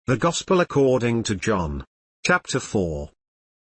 The Gospel according to John. Chapter 4.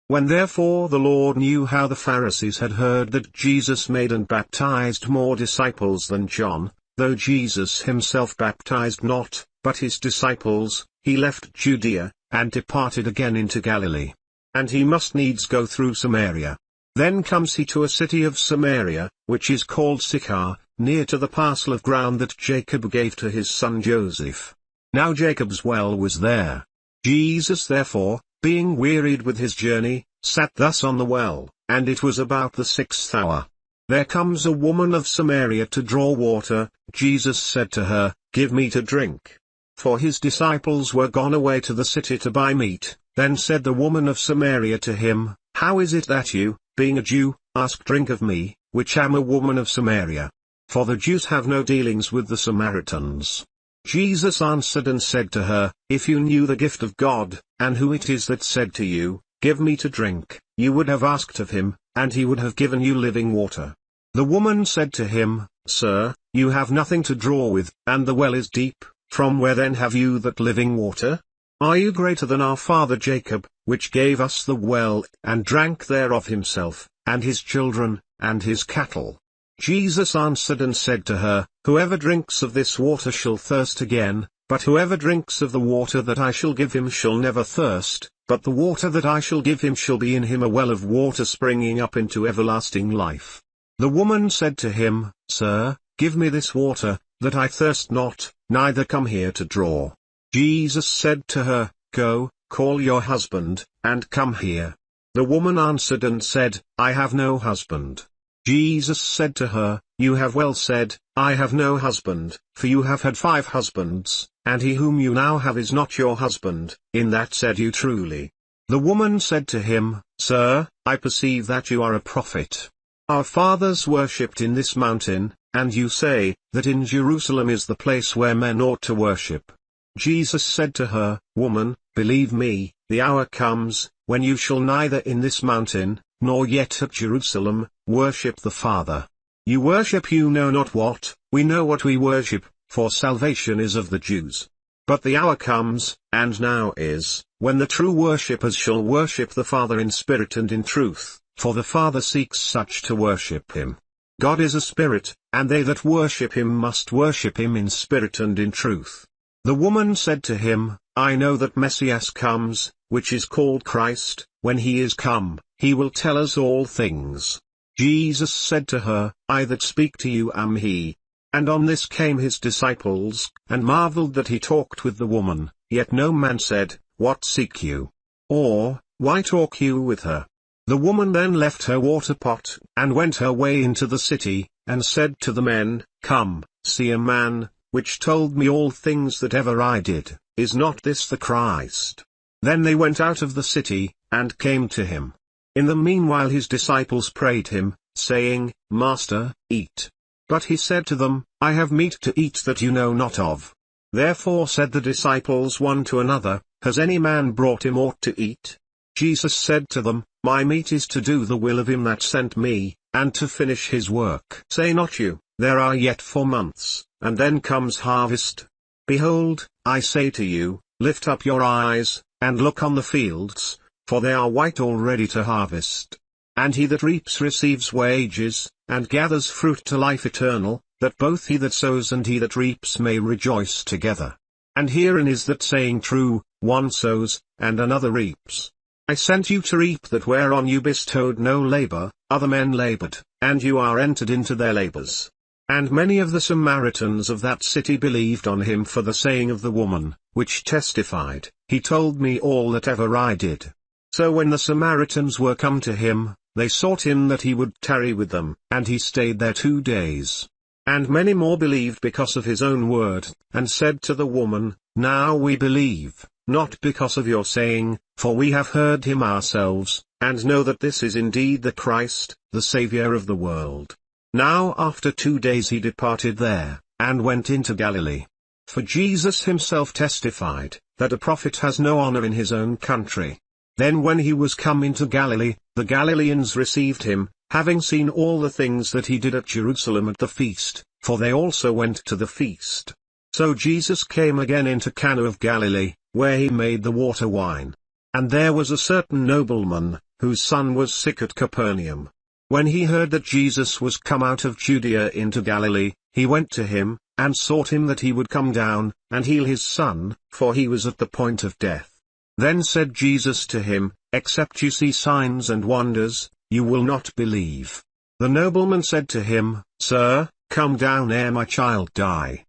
When therefore the Lord knew how the Pharisees had heard that Jesus made and baptized more disciples than John, though Jesus himself baptized not, but his disciples, he left Judaea, and departed again into Galilee. And he must needs go through Samaria. Then comes he to a city of Samaria, which is called Sychar, near to the parcel of ground that Jacob gave to his son Joseph. Now Jacob's well was there. Jesus therefore, being wearied with his journey, sat thus on the well, and it was about the 6th hour. There comes a woman of Samaria to draw water. Jesus said to her, Give me to drink. For his disciples were gone away to the city to buy meat. Then said the woman of Samaria to him, How is it that you, being a Jew, ask drink of me, which am a woman of Samaria? For the Jews have no dealings with the Samaritans. Jesus answered and said to her, If you knew the gift of God, and who it is that said to you, Give me to drink, you would have asked of him, and he would have given you living water. The woman said to him, Sir, you have nothing to draw with, and the well is deep. From where then have you that living water? Are you greater than our father Jacob, which gave us the well, and drank thereof himself, and his children, and his cattle? Jesus answered and said to her, Whoever drinks of this water shall thirst again, but whoever drinks of the water that I shall give him shall never thirst, but the water that I shall give him shall be in him a well of water springing up into everlasting life. The woman said to him, Sir, give me this water, that I thirst not, neither come here to draw. Jesus said to her, Go, call your husband, and come here. The woman answered and said, I have no husband. Jesus said to her, You have well said, I have no husband, for you have had 5 husbands, and he whom you now have is not your husband. In that said you truly. The woman said to him, Sir, I perceive that you are a prophet. Our fathers worshipped in this mountain, and you say, that in Jerusalem is the place where men ought to worship. Jesus said to her, Woman, believe me, the hour comes, when you shall neither in this mountain, nor yet at Jerusalem, worship the Father. You worship you know not what, we know what we worship, for salvation is of the Jews. But the hour comes, and now is, when the true worshippers shall worship the Father in spirit and in truth, for the Father seeks such to worship him. God is a spirit, and they that worship him must worship him in spirit and in truth. The woman said to him, I know that Messias comes, which is called Christ. When he is come, he will tell us all things. Jesus said to her, I that speak to you am he. And on this came his disciples, and marveled that he talked with the woman, yet no man said, What seek you? Or, Why talk you with her? The woman then left her water pot, and went her way into the city, and said to the men, Come, see a man, which told me all things that ever I did. Is not this the Christ? Then they went out of the city, and came to him. In the meanwhile his disciples prayed him, saying, Master, eat. But he said to them, I have meat to eat that you know not of. Therefore said the disciples one to another, Has any man brought him aught to eat? Jesus said to them, My meat is to do the will of him that sent me, and to finish his work. Say not you, There are yet 4 months, and then comes harvest. Behold, I say to you, Lift up your eyes, and look on the fields, for they are white already to harvest. And he that reaps receives wages, and gathers fruit to life eternal, that both he that sows and he that reaps may rejoice together. And herein is that saying true, one sows, and another reaps. I sent you to reap that whereon you bestowed no labor, other men labored, and you are entered into their labors. And many of the Samaritans of that city believed on him for the saying of the woman, which testified, He told me all that ever I did. So when the Samaritans were come to him, they sought him that he would tarry with them, and he stayed there 2 days. And many more believed because of his own word, and said to the woman, Now we believe, not because of your saying, for we have heard him ourselves, and know that this is indeed the Christ, the Saviour of the world. Now after 2 days he departed there, and went into Galilee. For Jesus himself testified, that a prophet has no honor in his own country. Then when he was come into Galilee, the Galileans received him, having seen all the things that he did at Jerusalem at the feast, for they also went to the feast. So Jesus came again into Cana of Galilee, where he made the water wine. And there was a certain nobleman, whose son was sick at Capernaum. When he heard that Jesus was come out of Judaea into Galilee, he went to him, and sought him that he would come down, and heal his son, for he was at the point of death. Then said Jesus to him, Except you see signs and wonders, you will not believe. The nobleman said to him, Sir, come down ere my child die.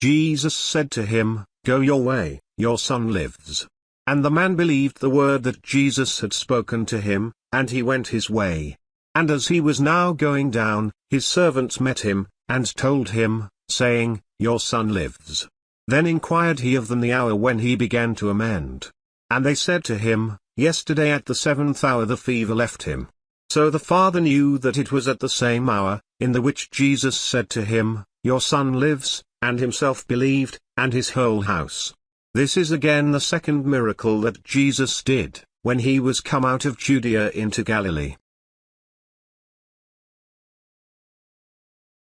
Jesus said to him, Go your way, your son lives. And the man believed the word that Jesus had spoken to him, and he went his way. And as he was now going down, his servants met him, and told him, saying, Your son lives. Then inquired he of them the hour when he began to amend. And they said to him, Yesterday at the 7th hour the fever left him. So the father knew that it was at the same hour, in the which Jesus said to him, Your son lives, and himself believed, and his whole house. This is again the second miracle that Jesus did, when he was come out of Judea into Galilee.